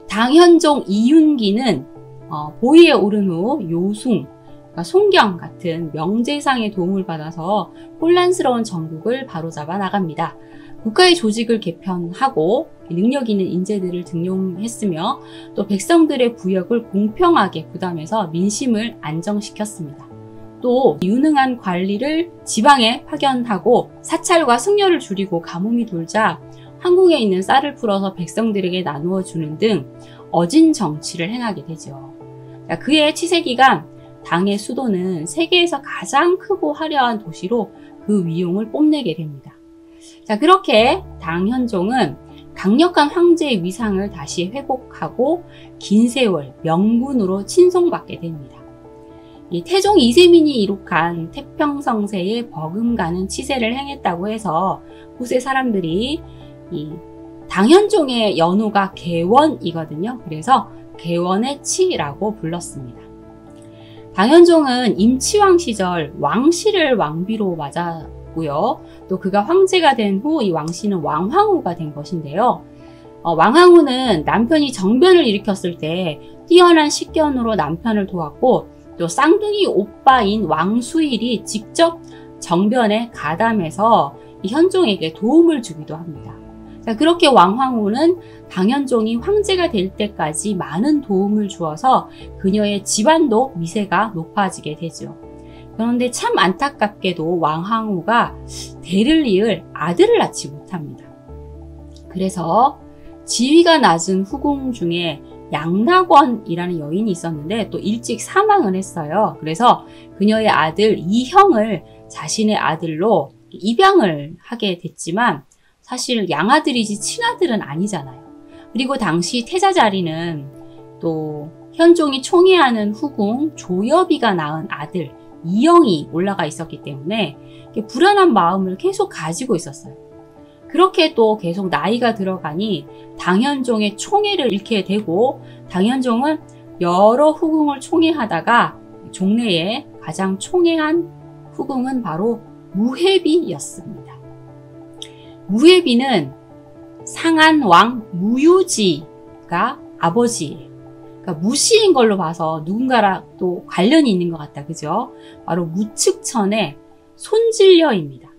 당현종 이윤기는 보위에 오른 후 요숭, 그러니까 송경 같은 명제상의 도움을 받아서 혼란스러운 전국을 바로잡아 나갑니다. 국가의 조직을 개편하고 능력 있는 인재들을 등용했으며 또 백성들의 부역을 공평하게 부담해서 민심을 안정시켰습니다. 또 유능한 관리를 지방에 파견하고 사찰과 승려를 줄이고 가뭄이 돌자 황궁에 있는 쌀을 풀어서 백성들에게 나누어 주는 등 어진 정치를 행하게 되죠. 그의 치세기간 당의 수도는 세계에서 가장 크고 화려한 도시로 그 위용을 뽐내게 됩니다. 자, 그렇게 당현종은 강력한 황제의 위상을 다시 회복하고 긴 세월 명군으로 친송받게 됩니다. 이 태종 이세민이 이룩한 태평성세에 버금가는 치세를 행했다고 해서 후세 사람들이 이 당현종의 연호가 개원이거든요. 그래서 개원의 치라고 불렀습니다. 당현종은 임치왕 시절 왕씨를 왕비로 맞았고요. 또 그가 황제가 된 후 이 왕씨는 왕황후가 된 것인데요. 왕황후는 남편이 정변을 일으켰을 때 뛰어난 식견으로 남편을 도왔고 또 쌍둥이 오빠인 왕수일이 직접 정변에 가담해서 이 현종에게 도움을 주기도 합니다. 자, 그렇게 왕황후는 당현종이 황제가 될 때까지 많은 도움을 주어서 그녀의 집안도 위세가 높아지게 되죠. 그런데 참 안타깝게도 왕황후가 대를 이을 아들을 낳지 못합니다. 그래서 지위가 낮은 후궁 중에 양낙원이라는 여인이 있었는데 또 일찍 사망을 했어요. 그래서 그녀의 아들 이형을 자신의 아들로 입양을 하게 됐지만 사실 양아들이지 친아들은 아니잖아요. 그리고 당시 태자 자리는 또 현종이 총애하는 후궁 조여비가 낳은 아들 이영이 올라가 있었기 때문에 불안한 마음을 계속 가지고 있었어요. 그렇게 또 계속 나이가 들어가니 당현종의 총애를 잃게 되고 당현종은 여러 후궁을 총애하다가 종래에 가장 총애한 후궁은 바로 무해비였습니다. 무해비는 상한왕 무유지가 아버지예요. 그러니까 무시인 걸로 봐서 누군가랑 또 관련이 있는 것 같다. 그죠? 바로 무측천의 손질녀입니다.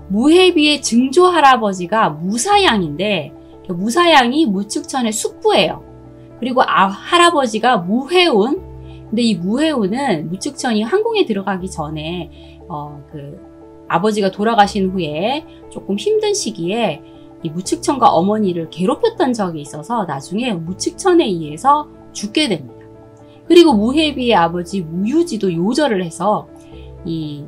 무해비의 증조 할아버지가 무사양인데 무사양이 무측천의 숙부예요. 그리고 할아버지가 무해운. 근데 이 무해운은 무측천이 황궁에 들어가기 전에 아버지가 돌아가신 후에 조금 힘든 시기에 이 무측천과 어머니를 괴롭혔던 적이 있어서 나중에 무측천에 의해서 죽게 됩니다. 그리고 무해비의 아버지 무유지도 요절을 해서 이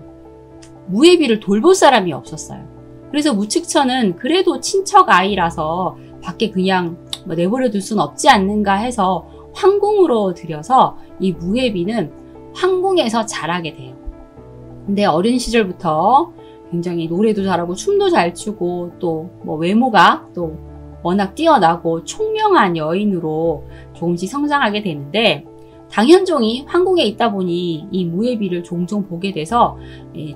무해비를 돌볼 사람이 없었어요. 그래서 무측천은 그래도 친척 아이라서 밖에 그냥 내버려 둘 수는 없지 않는가 해서 황궁으로 들여서 이 무해비는 황궁에서 자라게 돼요. 근데 어린 시절부터 굉장히 노래도 잘하고 춤도 잘 추고 또 외모가 또 워낙 뛰어나고 총명한 여인으로 조금씩 성장하게 되는데 당현종이 황궁에 있다 보니 이 무해비를 종종 보게 돼서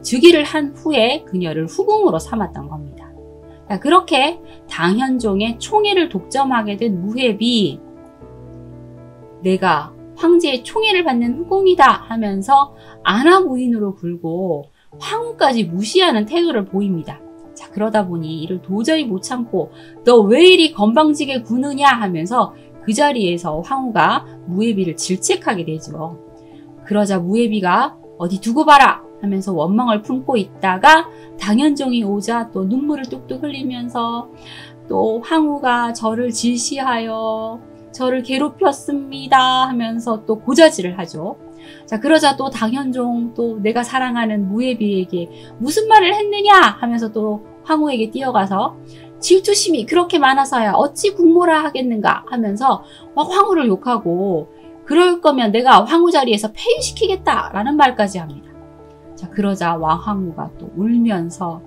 즉위를 한 후에 그녀를 후궁으로 삼았던 겁니다. 그렇게 당현종의 총애를 독점하게 된 무해비, 내가 황제의 총애를 받는 후궁이다 하면서 아나무인으로 굴고 황후까지 무시하는 태도를 보입니다. 자, 그러다 보니 이를 도저히 못 참고 너 왜 이리 건방지게 구느냐 하면서 그 자리에서 황후가 무해비를 질책하게 되죠. 그러자 무해비가 어디 두고 봐라 하면서 원망을 품고 있다가 당현종이 오자 또 눈물을 뚝뚝 흘리면서 또 황후가 저를 질시하여 저를 괴롭혔습니다 하면서 또 고자질을 하죠. 자, 그러자 또 당현종 또 내가 사랑하는 무해비에게 무슨 말을 했느냐 하면서 또 황후에게 뛰어가서 질투심이 그렇게 많아서야 어찌 국모라 하겠는가 하면서 막 황후를 욕하고 그럴 거면 내가 황후 자리에서 폐위시키겠다라는 말까지 합니다. 자, 그러자 왕황후가 또 울면서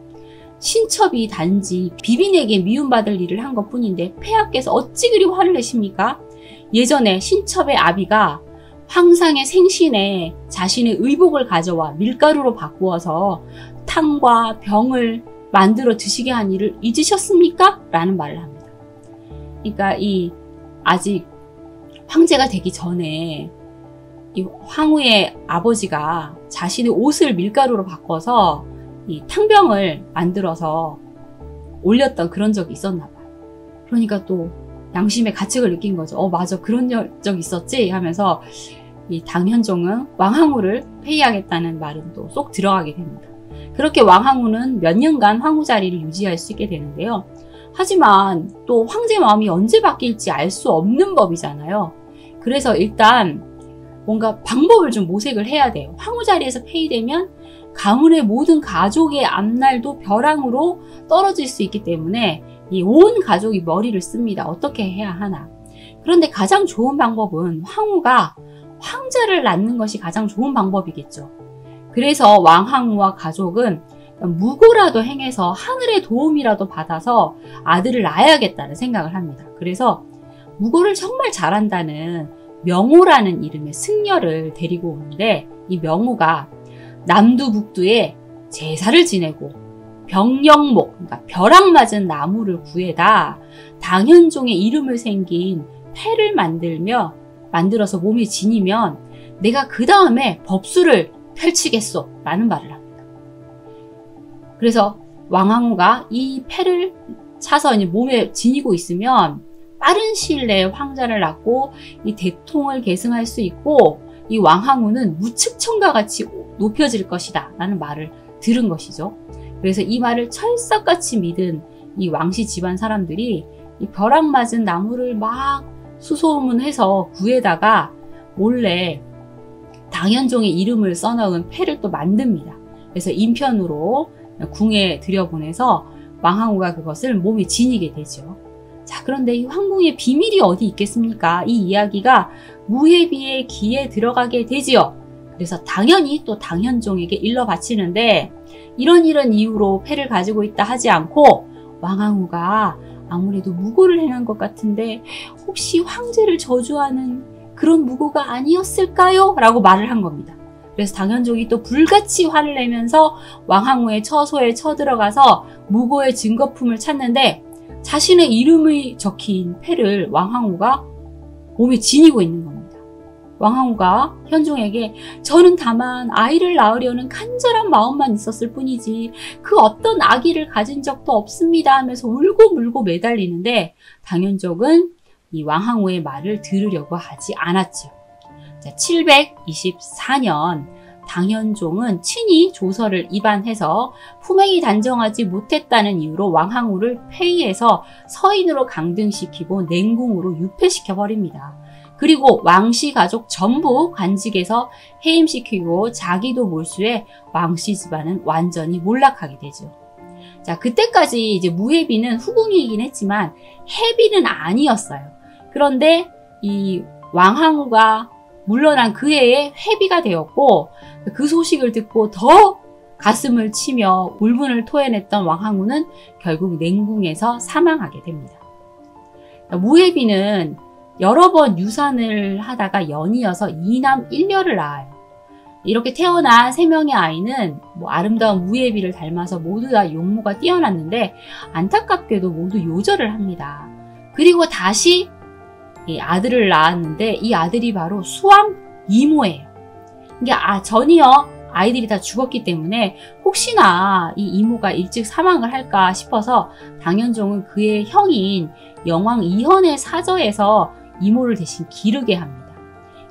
신첩이 단지 비빈에게 미움받을 일을 한 것뿐인데 폐하께서 어찌 그리 화를 내십니까? 예전에 신첩의 아비가 황상의 생신에 자신의 의복을 가져와 밀가루로 바꾸어서 탕과 병을 만들어 드시게 한 일을 잊으셨습니까? 라는 말을 합니다. 그러니까 이 아직 황제가 되기 전에 이 황후의 아버지가 자신의 옷을 밀가루로 바꿔서 이 탕병을 만들어서 올렸던 그런 적이 있었나 봐요. 그러니까 또 양심의 가책을 느낀 거죠. 맞아, 그런 적 있었지 하면서 이 당현종은 왕항후를 폐위하겠다는 말은 또 쏙 들어가게 됩니다. 그렇게 왕항후는 몇 년간 황후 자리를 유지할 수 있게 되는데요. 하지만 또 황제 마음이 언제 바뀔지 알 수 없는 법이잖아요. 그래서 일단 뭔가 방법을 좀 모색을 해야 돼요. 황후 자리에서 폐위되면 가문의 모든 가족의 앞날도 벼랑으로 떨어질 수 있기 때문에 이 온 가족이 머리를 씁니다. 어떻게 해야 하나. 그런데 가장 좋은 방법은 황후가 황자를 낳는 것이 가장 좋은 방법이겠죠. 그래서 왕항후와 가족은 무고라도 행해서 하늘의 도움이라도 받아서 아들을 낳아야겠다는 생각을 합니다. 그래서 무고를 정말 잘한다는 명호라는 이름의 승려를 데리고 오는데, 이 명호가 남두 북두에 제사를 지내고 병영목, 그러니까 벼락 맞은 나무를 구해다 당현종의 이름을 새긴 패를 만들어서 몸에 지니면 내가 그 다음에 법수를 펼치겠소 라는 말을 합니다. 그래서 왕항후가 이 패를 차서 이제 몸에 지니고 있으면 빠른 시일 내에 황자를 낳고 이 대통을 계승할 수 있고, 이 왕항후는 무측천과 같이 높여질 것이다 라는 말을 들은 것이죠. 그래서 이 말을 철석같이 믿은 이 왕씨 집안 사람들이 이 벼락 맞은 나무를 막 수소문해서 구에다가 몰래 당현종의 이름을 써넣은 패를 또 만듭니다. 그래서 인편으로 궁에 들여보내서 왕항후가 그것을 몸에 지니게 되죠. 자, 그런데 이 황궁의 비밀이 어디 있겠습니까? 이 이야기가 무해비의 귀에 들어가게 되지요. 그래서 당연히 또 당현종에게 일러 바치는데, 이런 이유로 패를 가지고 있다 하지 않고 왕항후가 아무래도 무고를 행한 것 같은데 혹시 황제를 저주하는 그런 무고가 아니었을까요? 라고 말을 한 겁니다. 그래서 당현종이 또 불같이 화를 내면서 왕항후의 처소에 쳐들어가서 무고의 증거품을 찾는데, 자신의 이름이 적힌 패를 왕항후가 몸에 지니고 있는 겁니다. 왕항후가 현종에게 저는 다만 아이를 낳으려는 간절한 마음만 있었을 뿐이지 그 어떤 아기를 가진 적도 없습니다 하면서 울고 매달리는데, 당현종은 이 왕항후의 말을 들으려고 하지 않았죠. 자, 724년 당현종은 친히 조서를 입안해서 품행이 단정하지 못했다는 이유로 왕항후를 폐위해서 서인으로 강등시키고 냉궁으로 유폐시켜 버립니다. 그리고 왕씨 가족 전부 관직에서 해임시키고 자기도 몰수해 왕씨 집안은 완전히 몰락하게 되죠. 자, 그때까지 이제 무해비는 후궁이긴 했지만 해비는 아니었어요. 그런데 이 왕항후가 물러난 그 해에 해비가 되었고, 그 소식을 듣고 더 가슴을 치며 울분을 토해냈던 왕항후는 결국 냉궁에서 사망하게 됩니다. 무해비는 여러 번 유산을 하다가 연이어서 2남 1녀를 낳아요. 이렇게 태어난 3명의 아이는 아름다운 무해비를 닮아서 모두 다 용모가 뛰어났는데 안타깝게도 모두 요절을 합니다. 그리고 다시 아들을 낳았는데 이 아들이 바로 수왕 이모예요. 이게 전이요 아이들이 다 죽었기 때문에 혹시나 이 이모가 일찍 사망을 할까 싶어서 당현종은 그의 형인 영왕 이현의 사저에서 이모를 대신 기르게 합니다.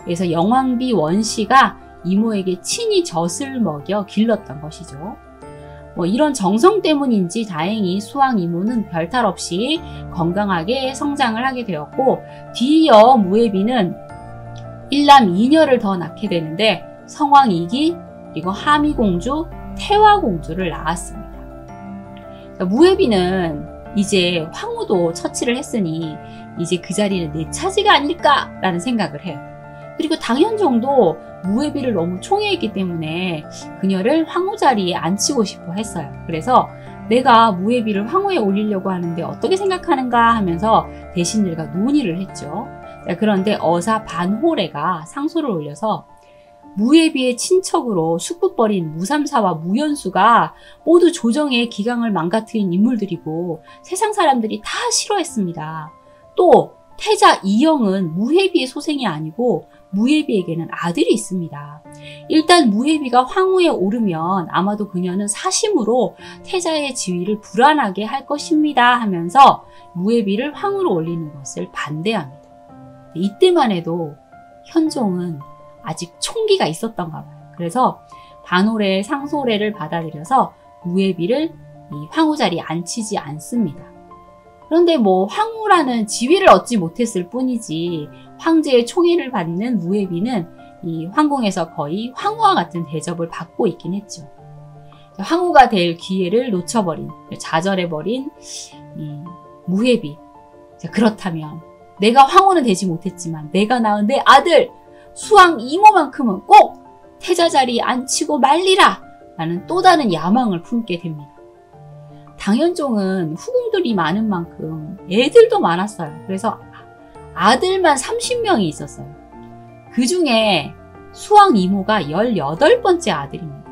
그래서 영왕비 원씨가 이모에게 친히 젖을 먹여 길렀던 것이죠. 이런 정성 때문인지 다행히 수왕 이모는 별탈 없이 건강하게 성장을 하게 되었고, 뒤이어 무해비는 1남 2녀를 더 낳게 되는데 성왕 이기 그리고 하미공주, 태화공주를 낳았습니다. 무해비는 이제 황후도 처치를 했으니 이제 그 자리는 내 차지가 아닐까라는 생각을 해요. 그리고 당현종도 무해비를 너무 총애했기 때문에 그녀를 황후 자리에 앉히고 싶어 했어요. 그래서 내가 무해비를 황후에 올리려고 하는데 어떻게 생각하는가 하면서 대신들과 논의를 했죠. 그런데 어사 반호래가 상소를 올려서 무해비의 친척으로 숙부벌인 무삼사와 무연수가 모두 조정의 기강을 망가뜨린 인물들이고 세상 사람들이 다 싫어했습니다. 또 태자 이영은 무해비의 소생이 아니고 무해비에게는 아들이 있습니다. 일단 무해비가 황후에 오르면 아마도 그녀는 사심으로 태자의 지위를 불안하게 할 것입니다 하면서 무해비를 황후로 올리는 것을 반대합니다. 이때만 해도 현종은 아직 총기가 있었던가 봐요. 그래서 반호례, 상소례를 받아들여서 무해비를 이 황후 자리에 앉히지 않습니다. 그런데 뭐 황후라는 지위를 얻지 못했을 뿐이지 황제의 총애를 받는 무해비는 이 황궁에서 거의 황후와 같은 대접을 받고 있긴 했죠. 황후가 될 기회를 놓쳐버린, 좌절해버린 이 무해비. 그렇다면 내가 황후는 되지 못했지만 내가 낳은 내 아들 수왕 이모만큼은 꼭 태자 자리에 앉히고 말리라 라는 또 다른 야망을 품게 됩니다. 당현종은 후궁들이 많은 만큼 애들도 많았어요. 그래서 아들만 30명이 있었어요. 그 중에 수왕 이모가 18번째 아들입니다.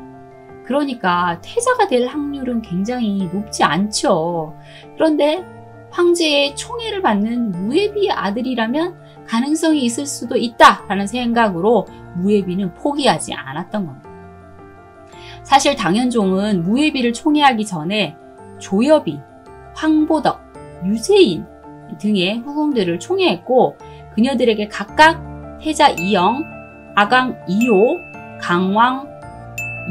그러니까 태자가 될 확률은 굉장히 높지 않죠. 그런데 황제의 총애를 받는 무해비의 아들이라면 가능성이 있을 수도 있다라는 생각으로 무해비는 포기하지 않았던 겁니다. 사실 당현종은 무해비를 총애하기 전에 조여비, 황보덕, 유세인 등의 후궁들을 총애했고 그녀들에게 각각 태자 이영, 아강 이호, 강왕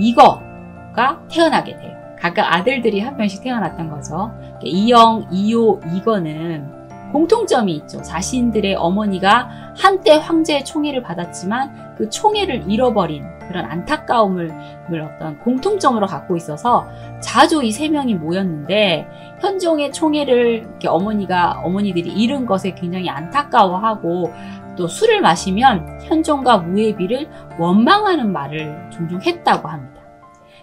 이거가 태어나게 돼요. 각각 아들들이 한 명씩 태어났던 거죠. 이영, 이호, 이거는 공통점이 있죠. 자신들의 어머니가 한때 황제의 총애를 받았지만 그 총애를 잃어버린 그런 안타까움을 어떤 공통점으로 갖고 있어서 자주 이 세 명이 모였는데 현종의 총애를 이렇게 어머니들이 잃은 것에 굉장히 안타까워하고 또 술을 마시면 현종과 무해비를 원망하는 말을 종종 했다고 합니다.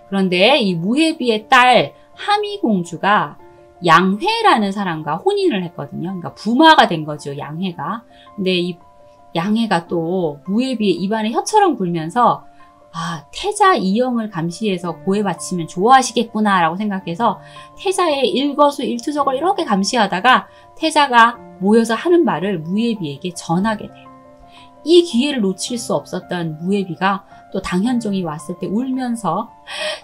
그런데 이 무해비의 딸 하미공주가 양회라는 사람과 혼인을 했거든요. 그러니까 부마가 된 거죠, 양회가. 근데 이 양회가 또 무해비의 입안에 혀처럼 굴면서 태자 이영을 감시해서 고해 바치면 좋아하시겠구나 라고 생각해서 태자의 일거수일투족을 이렇게 감시하다가 태자가 모여서 하는 말을 무해비에게 전하게 돼요. 이 기회를 놓칠 수 없었던 무해비가 또 당현종이 왔을 때 울면서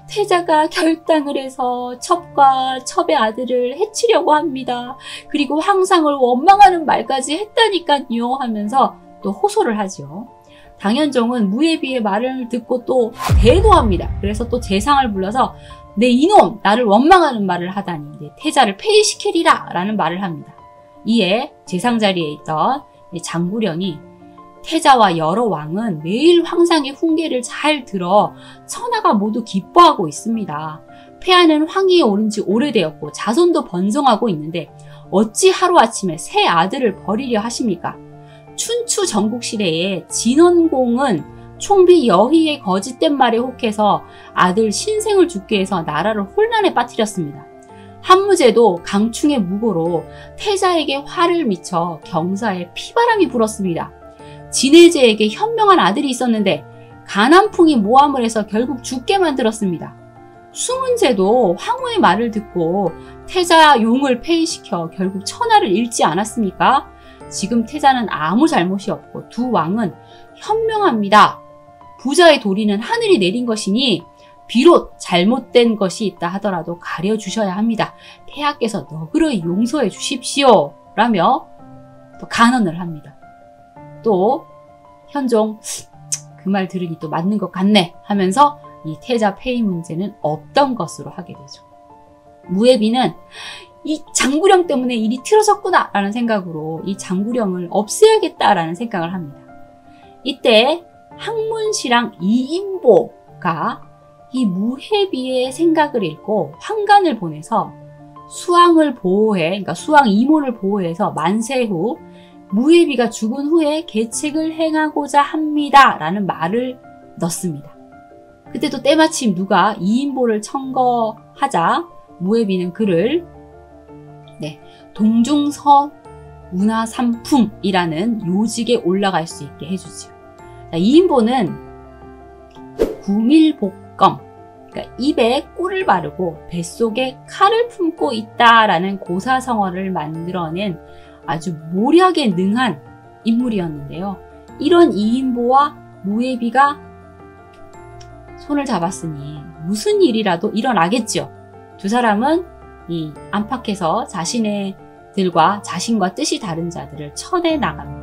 태자가 결단을 해서 첩과 첩의 아들을 해치려고 합니다. 그리고 황상을 원망하는 말까지 했다니까요 하면서 또 호소를 하죠. 당현종은 무해비의 말을 듣고 또 대노합니다. 그래서 또 재상을 불러서 내 이놈 나를 원망하는 말을 하다니 태자를 폐위시키리라 라는 말을 합니다. 이에 재상 자리에 있던 장구령이 태자와 여러 왕은 매일 황상의 훈계를 잘 들어 천하가 모두 기뻐하고 있습니다. 폐하는 황위에 오른 지 오래되었고 자손도 번성하고 있는데 어찌 하루아침에 새 아들을 버리려 하십니까? 춘추 전국시대에 진원공은 총비 여희의 거짓된 말에 혹해서 아들 신생을 죽게 해서 나라를 혼란에 빠뜨렸습니다. 한무제도 강충의 무고로 태자에게 화를 미쳐 경사에 피바람이 불었습니다. 진해제에게 현명한 아들이 있었는데 가난풍이 모함을 해서 결국 죽게 만들었습니다. 수문제도 황후의 말을 듣고 태자 용을 폐위시켜 결국 천하를 잃지 않았습니까? 지금 태자는 아무 잘못이 없고 두 왕은 현명합니다. 부자의 도리는 하늘이 내린 것이니 비록 잘못된 것이 있다 하더라도 가려주셔야 합니다. 폐하께서 너그러이 용서해 주십시오. 라며 또 간언을 합니다. 또 현종 그 말 들으니 또 맞는 것 같네 하면서 이 태자 폐위 문제는 없던 것으로 하게 되죠. 무해비는 이 장구령 때문에 일이 틀어졌구나 라는 생각으로 이 장구령을 없애야겠다라는 생각을 합니다. 이때 학문시랑 이인보가 이 무해비의 생각을 읽고 황간을 보내서 수왕을 보호해, 그러니까 수왕 이모를 보호해서 만세 후 무해비가 죽은 후에 계책을 행하고자 합니다 라는 말을 넣습니다. 그때도 때마침 누가 이인보를 청거하자 무해비는 그를 동중서 문화삼품이라는 요직에 올라갈 수 있게 해주죠. 이인보는 구밀복검, 그러니까 입에 꿀을 바르고 뱃속에 칼을 품고 있다라는 고사성어를 만들어낸 아주 모략에 능한 인물이었는데요. 이런 이인보와 무예비가 손을 잡았으니 무슨 일이라도 일어나겠죠. 두 사람은 이 안팎에서 자신과 뜻이 다른 자들을 쳐내 나갑니다.